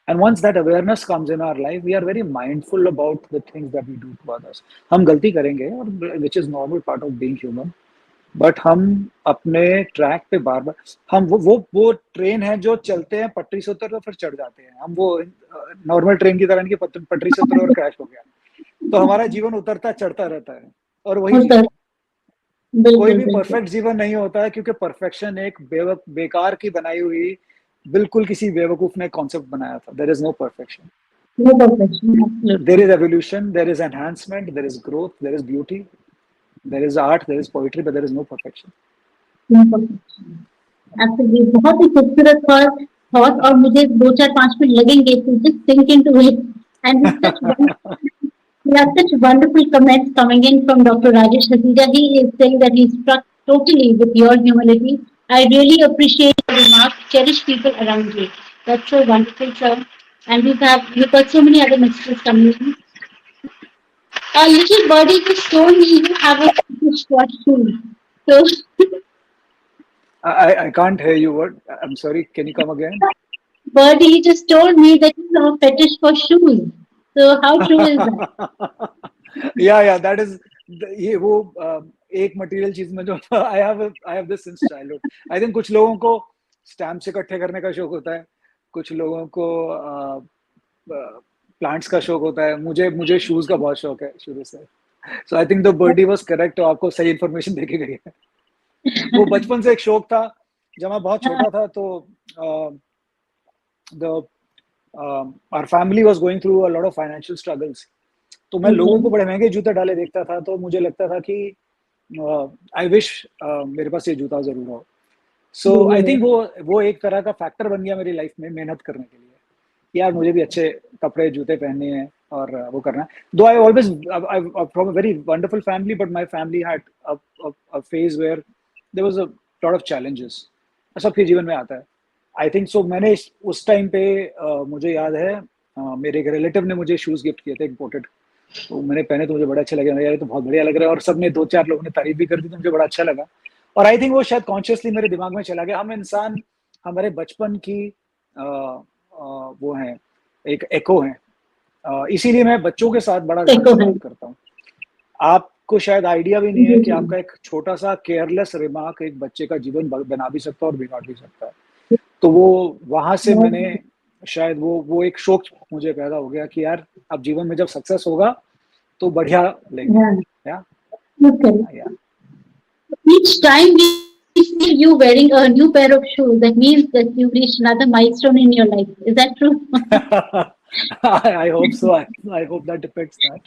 And once that awareness comes in our life, we are very mindful about the things that we do to others. हम गलती करेंगे, और which is normal part of being human. But हम अपने track पे बार बार, हम वो train है जो चलते हैं, पटरी से उतर तो फिर चढ़ जाते हैं। हम वो नॉर्मल ट्रेन की तरह नहीं कि पटरी से उतरे और क्रैश हो गया। तो हमारा जीवन उतरता चढ़ता रहता है, और वही जीवन। कोई भी परफेक्ट जीवन नहीं होता है, क्योंकि परफेक्शन एक बेकार की बनाई हुई, बिल्कुल किसी बेवकूफ ने कॉन्सेप्ट बनाया था। There is no perfection, there is evolution, there is enhancement, there is growth, there is beauty, there is art, there is poetry, but there is no perfection. Absolutely, बहुत ही खूबसूरत थॉट, और मुझे 2-4-5 मिनट लगेंगे to just think into it. And with such we have such wonderful comments coming in from Dr. Rajesh Hasija. He is saying that he's struck totally with your humility. I really appreciate the remark. Cherish people around you. That's so wonderful, sir. And we've got so many other messages coming in. A little birdie just told me you have a fetish for shoes. So I can't hear you. What? I'm sorry. Can you come again? birdie just told me that you have a fetish for shoes. So how true is that? Yeah, that is ये वो एक material चीज में जो I have this since childhood. I think कुछ लोगों को stamps इकट्ठे करने का शौक होता है, कुछ लोगों को प्लांट्स का शौक होता है। मुझे शूज का बहुत शौक है शुरू से। So I think the birdie was correct, तो आपको सही इन्फॉर्मेशन देके गई है। वो बचपन से एक शौक था। जब मैं बहुत छोटा था तो our family was going through a lot of financial struggles. तो मैं लोगों को बड़े महंगे जूते डाले देखता था, तो मुझे लगता था कि आई विश मेरे पास ये जूता जरूर हो। सो आई थिंक वो एक तरह का फैक्टर बन गया मेरी लाइफ में मेहनत करने के लिए, यार मुझे भी अच्छे कपड़े जूते पहनने हैं और वो करना है। Though I always from a very wonderful family, but my family had a phase where there was a lot of challenges. सबके जीवन में आता है, आई थिंक सो। मैंने उस टाइम पे मुझे याद है मेरे एक रिलेटिव ने मुझे शूज गिफ्ट किए थे इम्पोर्टेड। तो मैंने पहने तो मुझे बड़ा अच्छा लगा, यार तो बहुत बढ़िया लग रहा है, और सबने 2-4 लोगों ने तारीफ भी कर दी, तो मुझे बड़ा अच्छा लगा। और आई थिंक वो शायद कॉन्शियसली मेरे दिमाग में चला गया। हम इंसान हमारे बचपन की वो है, एक एको है। इसीलिए मैं बच्चों के साथ बड़ा ध्यान से बात करता हूँ। आपको शायद आइडिया भी नहीं है कि आपका एक छोटा सा केयरलेस रिमार्क एक बच्चे का जीवन बना भी सकता है और बिगाड़ भी सकता है। तो वो वहां से मैंने शायद वो एक शौक मुझे पैदा हो गया कि यार अब जीवन में जब सक्सेस होगा तो बढ़िया लेंगे। या each time we see you wearing a new pair of shoes, that means that you've reached another milestone in your life. Is that true? I hope so. I hope that depicts that.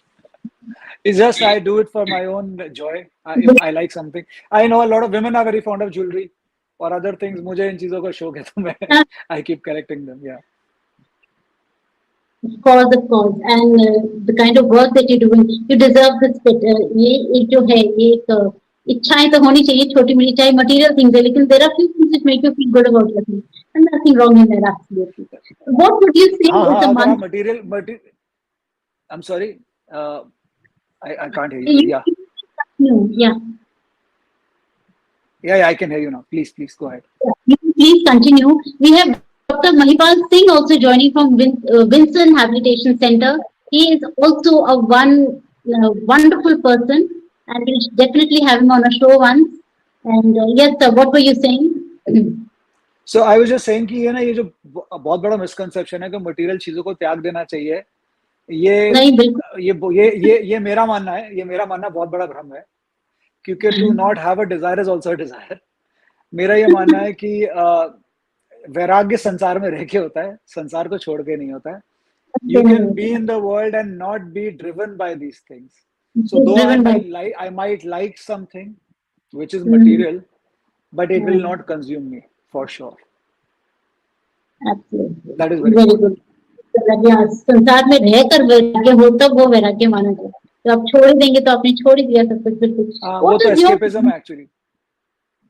It's just I do it for my own joy. If I like something, I know a lot of women are very fond of jewelry or other things. मुझे इन चीजों का शौक है, तो मैं I keep collecting them. Yeah. Of course, and the kind of work that you're doing, you deserve this. ये एक जो है ये एक इच्छाएं तो होनी चाहिए छोटी मोटी, चाहे material things है, लेकिन there are few things which make you feel good about yourself, and nothing wrong in that, absolutely. What would you say is the अगर month? material, I'm sorry, I can't hear you. Yeah. Yeah, I can hear you now. Please go ahead. Please continue. We have Dr. Mahipal Singh also joining from Vincent Habilitation Center. He is also a wonderful person, and we'll definitely have him on a show once. And yes, sir, what were you saying? So I was just saying कि ये ना ये जो बहुत बड़ा misconception है कि material चीजों को त्याग देना चाहिए, ये मेरा मानना है। ये मेरा मानना बहुत बड़ा भ्रम है, क्योंकि to not have a desire is also a desire. मेरा ये मानना है कि वैराग्य संसार में रह के होता है, संसार को छोड़ के नहीं होता है। You can be in the world and not be driven by these things. So though I might like something, which is hmm, material, but it will not consume me for sure. That is very very important. Good. हाँ, संसार में रहकर वैराग्य हो तब वो वैराग्य माना जाए। तो आप छोड़ ही देंगे तो आपने छोड़ ही दिया सब कुछ, बिल्कुल। हाँ, वो व्हाट तो इज योर, एस्केपिज्म है एक्चुअली।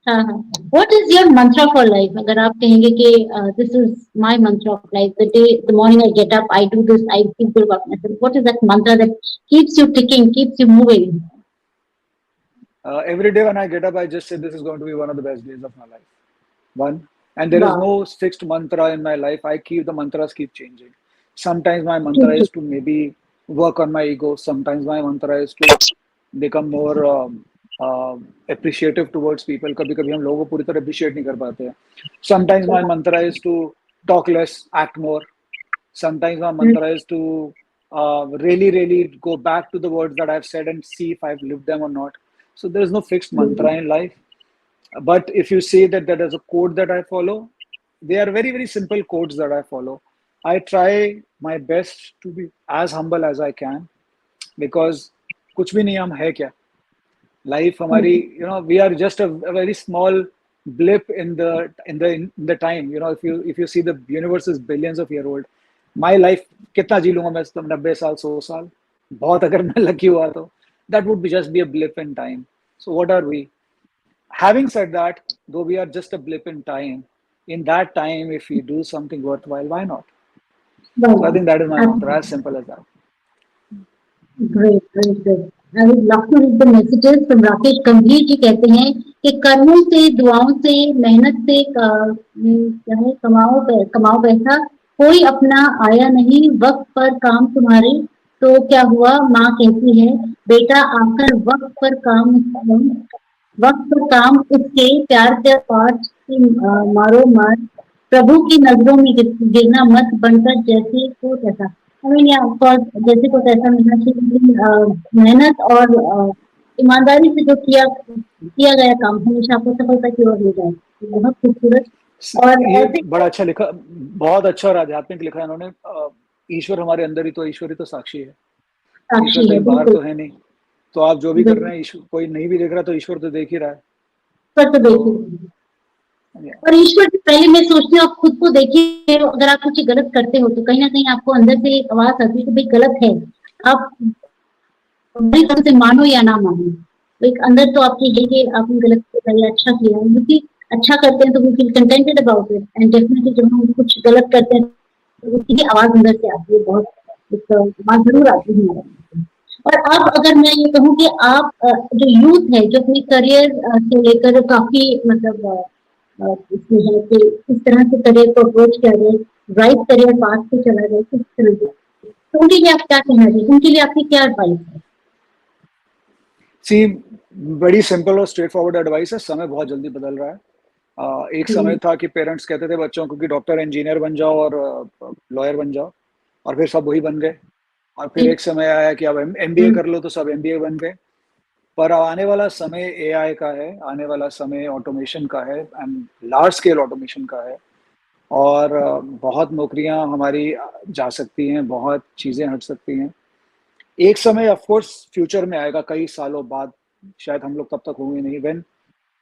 हाँ हाँ, what is your Mantra for life? अगर आप कहेंगे कि this is my Mantra of life, the day the morning I get up I do this, I feel good about my self, what is that Mantra that keeps you ticking, keeps you moving? Every day when I get up, I just say this is going to be one of the best days of my life. One. And there is वाह, no fixed mantra in my life. I keep the mantras keep changing. Sometimes my mantra ठीक is ठीक। to maybe work on my ego. Sometimes my mantra is to become more appreciative towards people. कभी कभी हम लोगों को पूरी तरह appreciate नहीं कर पाते हैं. Sometimes my mantra is to talk less, act more. Sometimes my mantra is to really go back to the words that I've said and see if I've lived them or not. So there is no fixed mantra in life. But if you say that there is a code that I follow, they are very simple codes that I follow. I try my best to be as humble as I can because कुछ भी नहीं हम है क्या. Life हमारी, we are just a very small blip in the time. If you see the universe is billions of year old. My life कितना जी लूंगा मैं, 90 साल 100 साल बहुत अगर मैं लकी हुआ तो. That would be just be a blip in time. So what are we? Having said that, though we are just a blip in time, in that time, if we do something worthwhile, why not? So I think that is my mantra, as simple as that. Great great great. I would love to read the messages from Rakesh Gambhir ji. कहते हैं कि कर्मों से, दुआओं से, मेहनत से क्या है, कमाओ पैसा, कोई अपना आया नहीं वक्त पर काम तुम्हारे, तो क्या हुआ? माँ कहती है बेटा आकर वक्त पर काम उसके, प्यार से पाठ की मारो मार, प्रभु की नजरों में गिरना मत, बनकर जैसे को तैसा। आई मीन, या ऑफकोर्स जैसे को तैसा मिलना चाहिए, लेकिन मेहनत और ईमानदारी से जो किया किया गया काम हमेशा आपको सफलता की ओर ले जाए। बहुत खूबसूरत। और ये ऐसे बड़ा अच्छा लिखा, बहुत अच्छा और आध्यात्मिक लिखा है इन्होंने. ईश्वर हमारे अंदर ही तो, ईश्वर ही तो साक्षी है. ईश्वर साक्षी है, कहीं बाहर बिल्कुल तो है नहीं. तो आप जो भी कर बिल्कुल। रहे हैं, ईश्वर कोई नहीं भी देख रहा तो ईश्वर तो देख ही रहा है. पर तो तो देखिए, और ईश्वर से पहले मैं सोचती हूँ आप खुद को देखिए, अगर आप कुछ गलत करते हो तो कहीं ना कहीं आपको अंदर से एक आवाज आती है कि भाई गलत है। आप बड़ी तरह से मानो या ना मानो, तो एक अंदर तो आपकी है कि आपने गलत किया या अच्छा किया, क्योंकि अच्छा करते हैं तो we feel contented about it, and definitely जब हम कुछ गलत करते हैं तो उसकी भी आवाज अंदर से आती है, बहुत एक आवाज जरूर आती है हमारे अंदर। और अब अगर मैं ये कहूँ कि आप जो यूथ है जो अपने करियर से लेकर काफी मतलब इसमें है कि किस तरह से करियर को अप्रोच किया जाए, राइट करियर पाथ पे चला जाए, किस तरह से, तो उनके लिए आप क्या कहना चाहिए, उनके लिए आपकी क्या एडवाइस है? सी, बड़ी सिंपल और स्ट्रेट फॉरवर्ड एडवाइस है. समय बहुत जल्दी बदल रहा है. एक समय था कि पेरेंट्स कहते थे बच्चों को कि डॉक्टर इंजीनियर बन जाओ और लॉयर बन जाओ, और फिर सब वही बन गए. और फिर एक समय आया कि अब एमबीए कर लो तो सब एमबीए बन गए. पर आने वाला समय एआई का है, आने वाला समय ऑटोमेशन का है, एंड लार्ज स्केल ऑटोमेशन का है. और बहुत नौकरियां हमारी जा सकती हैं, बहुत चीज़ें हट सकती हैं. एक समय ऑफ कोर्स फ्यूचर में आएगा, कई सालों बाद, शायद हम लोग तब तक होंगे नहीं, when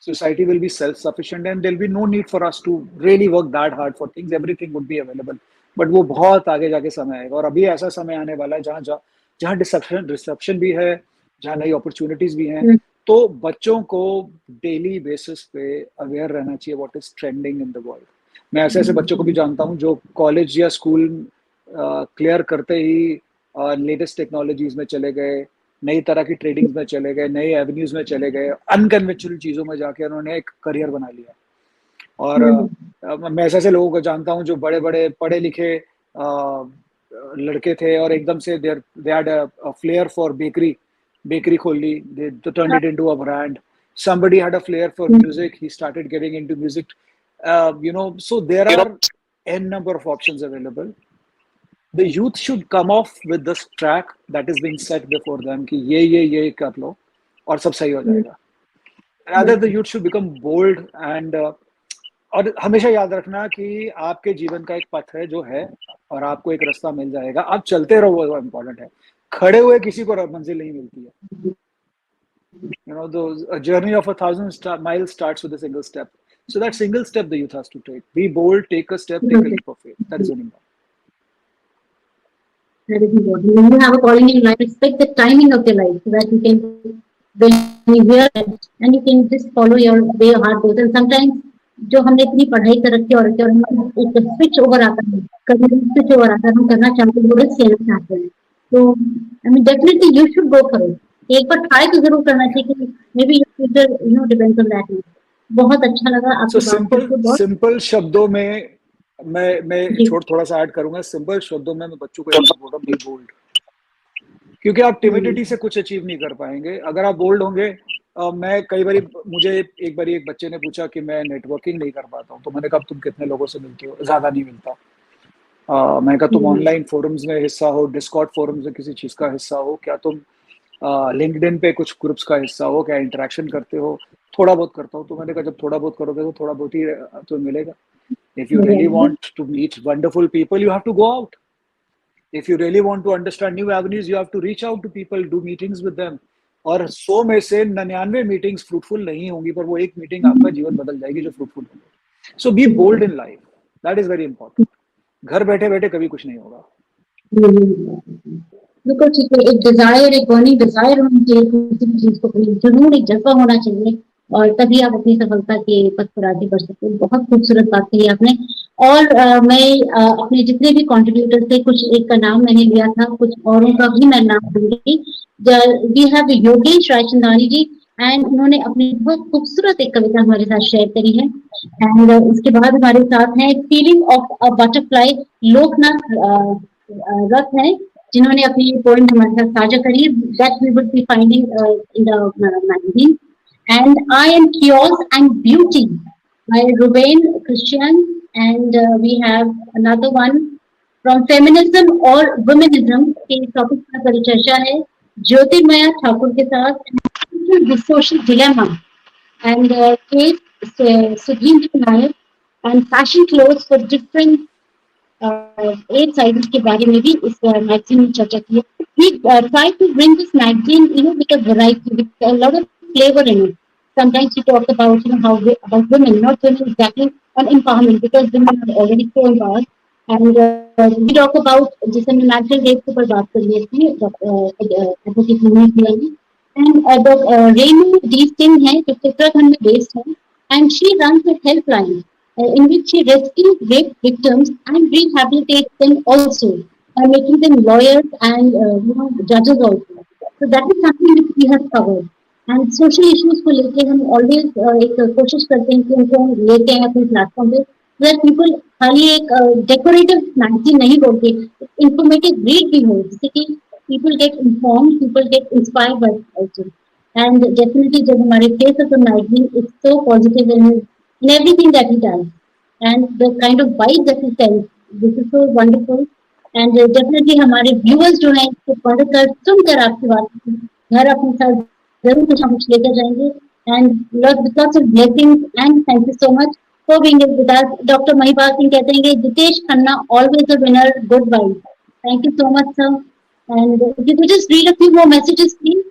society will be self-sufficient and there'll be no need for us to really work that hard for things. Everything would be available. But वो बहुत आगे जाके समय आएगा. और अभी ऐसा समय आने वाला है जहाँ जहाँ जहाँ डिसरप्शन भी है, जहाँ नई अपॉर्चुनिटीज भी हैं. तो बच्चों को डेली बेसिस पे अवेयर रहना चाहिए what is trending in the world. मैं ऐसे ऐसे बच्चों को भी जानता हूँ जो कॉलेज या स्कूल क्लियर करते ही लेटेस्ट टेक्नोलॉजीज में चले गए, नई तरह की ट्रेडिंग्स में चले गए, नए एवेन्यूज में चले गए, अनकन्वेंशनल चीज़ों में जाके उन्होंने एक करियर बना लिया. और मैं ऐसे ऐसे लोगों को जानता हूँ जो बड़े बड़े पढ़े लिखे लड़के थे और एकदम से they had a flair for bakery खोल ली, they turned it into a brand. Somebody had a flair for music, he started getting into music. So there are n number of options available. The youth should come off with this track that is being set before them कि ये कर लो और सब सही हो जाएगा. Rather the youth should become bold and और हमेशा याद रखना कि आपके जीवन का एक पथ है जो है, और आपको एक रास्ता मिल जाएगा. आप चलते रहो, वो इम्पोर्टेंट है. खड़े हुए किसी को मंजिल नहीं मिलती है. You know, those a journey of 1,000 miles starts with a single step. So that single step the youth has to take. Be bold, take a step, take a leap of faith. That is very important. That is important. When you have a calling in life, respect the timing of your life so that you can, when you hear it, and you can just follow your way your heart goes. And sometimes जो हमने इतनी पढ़ाई कर रखी है और हम एक स्विच ओवर आता है, कभी स्विच ओवर आता है, हम करना चाहते हैं, वो सेम चाहते हैं. तो I mean definitely you should go for it. एक बार ट्राई तो जरूर करना चाहिए कि may be your future depends on that. बहुत अच्छा लगा सो आपसे बात सिंपल करके. बहुत सिंपल शब्दों में मैं जी. छोड़ थोड़ा सा ऐड करूंगा. सिंपल शब्दों में मैं बच्चों को एक चीज बोल रहा हूँ, बी बोल्ड. क्योंकि आप टिमिडिटी से कुछ अचीव नहीं कर पाएंगे. अगर आप बोल्ड होंगे, मैं कई बार, मुझे एक बार एक बच्चे ने पूछा कि मैं नेटवर्किंग नहीं कर पाता हूँ. तो मैंने कहा तुम कितने लोगों से मिलते हो? ज्यादा नहीं मिलता. मैंने कहा तुम ऑनलाइन फोरम्स में हिस्सा हो, डिस्कॉर्ड फोरम्स में किसी चीज का हिस्सा हो, क्या तुम लिंक्डइन पे कुछ ग्रुप्स का हिस्सा हो, क्या इंटरेक्शन करते हो? थोड़ा बहुत करता हूँ. तो मैंने कहा जब थोड़ा बहुत करोगे तो थोड़ा बहुत ही तुम्हें मिलेगा. If you really want to meet wonderful people, you have to go out. If you really want to understand new avenues, you have to reach out to people, do meetings with them. और 100 में से 99 meetings fruitful नहीं होंगी, पर वो एक meeting आपका जीवन बदल जाएगी जो फ्रूटफुल होगी. So be bold in life. That is very important. घर बैठे बैठे कभी कुछ नहीं होगा. बिल्कुल ठीक है. एक डिजायर, एक बर्निंग डिजायर होनी चाहिए किसी भी चीज को करने की. जरूर एक जज्बा होना चाहिए और तभी आप अपनी सफलता के पथ पर आगे बढ़ सकते हैं. बहुत खूबसूरत बात कही आपने. और मैं अपने जितने भी कॉन्ट्रीब्यूटर थे, कुछ एक का नाम मैंने लिया था, कुछ औरों का भी मैं नाम दूंगी. We have Yogesh Raichandani ji, and उन्होंने अपनी बहुत खूबसूरत एक कविता हमारे साथ शेयर करी है. एंड उसके बाद हमारे साथ हैं feeling of a butterfly, Loknath रथ है, जिन्होंने अपनी पोएम हमारे साथ साझा करी है. That we would be finding in the magazine. And I am cures and beauty by Ruben Christian, and we have another one from feminism और womenism के टॉपिक पर परिचर्चा है ज्योतिर्मया ठाकुर के साथ. The social dilemma and Kate Sudhindra Nayak and fashion clothes for different eight sizes के बारे में भी इस मैगजीन में चर्चा की है. We try to bring this magazine, with a variety, with a lot of flavor in it. Sometimes we talk about, how about women, not women exactly on empowerment, because women are already so empowered. And we talk about, जैसे हमने mental health के ऊपर बात कर ली थी, advocate Munir भैया ने. And Renu D Singh है जो उत्तराखंड में बेस्ड है, and she runs a helpline in which she rescues rape victims and rehabilitates them also by making them lawyers and judges also. So that is something which we have covered. And social issues को लेके हम always एक कोशिश करते हैं कि उनको हम लेते हैं अपने प्लेटफॉर्म पे, so that people खाली एक डेकोरेटिव मैगजीन नहीं बोलते, इंफॉर्मेटिव रीड भी हो, जिससे कि people get informed, people get inspired by it also. And definitely जब हमारे face of the magazine is so positive in everything that he does, and the kind of vibe that he tells, this is so wonderful. And definitely हमारे viewers जो हैं इसको पढ़कर सुनकर आपकी बात घर अपने साथ जरूर कुछ ना कुछ लेकर जाएंगे. And lots of blessings, and thank you so much for being with us. Dr. Mahipal Singh कहते हैं कि Jitesh Khanna always a winner, good vibes. Thank you so much, sir. And if you could just read a few more messages, please.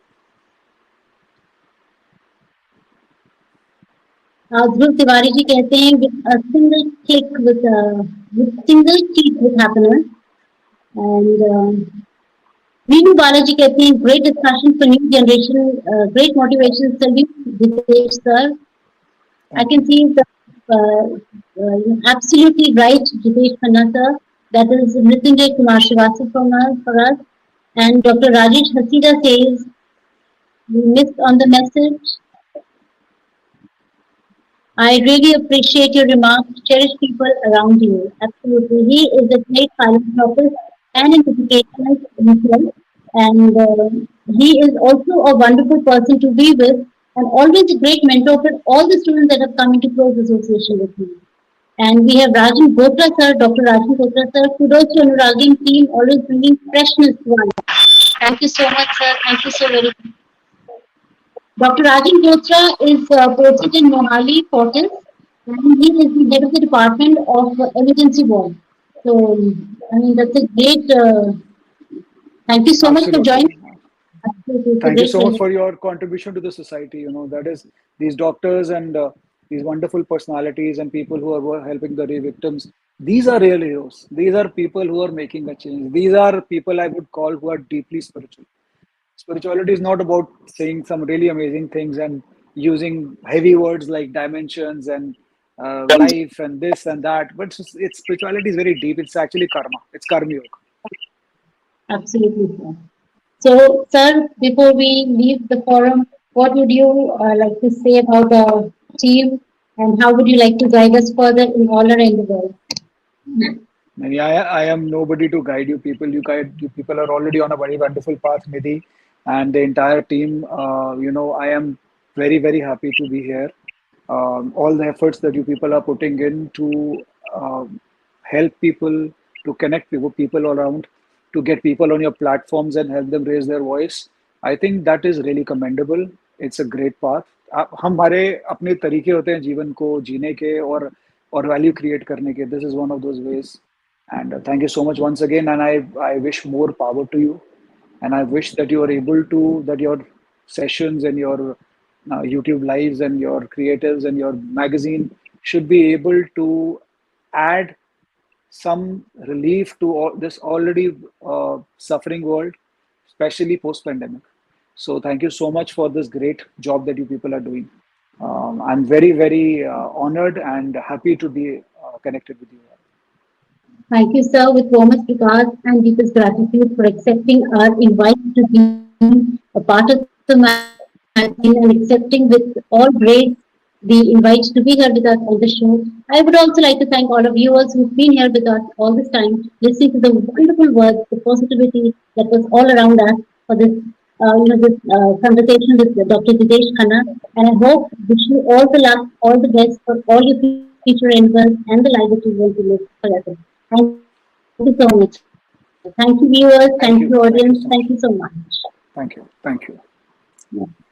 ध्रुव तिवारी जी कहते हैं with a single click, with single click with happiness. And Veenu Balaji कहते हैं great discussion for new generation, great motivation. Salute Jitesh sir. I can see the absolutely right, Jitesh Khanna sir. That is Mrityunjay Kumar Srivastava for us. And Dr. Rajesh Hasida says we missed on the message. I really appreciate your remarks. Cherish people around you. Absolutely. He is a great philanthropist and an educationist himself. And he is also a wonderful person to be with, and always a great mentor for all the students that have come into close association with me. And we have Rajan Gotra sir, Dr. Rajan Gotra sir. Kudos to Anuragyam team, always bringing freshness to our life. Thank you so much, sir. Thank you so very much. Dr. Rajan Gotra is posted in Mohali, Fortis, and he is the head of the Department of Emergency Ward. So, I mean, that's a great. Thank you so much for joining. Absolutely. Absolutely. It's a Thank you great so much pleasure. for your contribution to the society. That is these doctors and these wonderful personalities and people who are helping the victims. These are real heroes. These are people who are making a change. These are people I would call who are deeply spiritual. Spirituality is not about saying some really amazing things and using heavy words like dimensions and life and this and that. But it's spirituality is very deep. It's actually karma. It's karma yoga. Absolutely, sir. So, sir, before we leave the forum, what would you like to say about the team and how would you like to guide us further in all our endeavors? Maybe I am nobody to guide you people. You people are already on a very wonderful path, Nidhi, and the entire team. I am very, very happy to be here. All the efforts that you people are putting in to help people, to connect people around, to get people on your platforms and help them raise their voice. I think that is really commendable. It's a great path. हमारे अपने तरीके होते हैं जीवन को जीने के और वैल्यू क्रिएट करने के. This is one of those ways. And thank you so much once again. And I wish more power to you. And I wish that you are able to, that your sessions and your YouTube lives and your creatives and your magazine should be able to add some relief to all this already suffering world, especially post pandemic. So thank you so much for this great job that you people are doing. I'm very, very honored and happy to be connected with you. Thank you, sir, with warmest regards and deepest gratitude for accepting our invite to be a part of the magazine and accepting with all grace the invite to be here with us on the show. I would also like to thank all of viewers who've been here with us all this time, listening to the wonderful words, the positivity that was all around us for this, this conversation with Dr. Jitesh Khanna. And I hope, wish you all the luck, all the best for all your future endeavors and the life that you want to live forever. Thank you so much, sir. Thank you, viewers. Thank you, audience. Thank you so much. Thank you. Thank you so much. Thank you. Thank you. Yeah.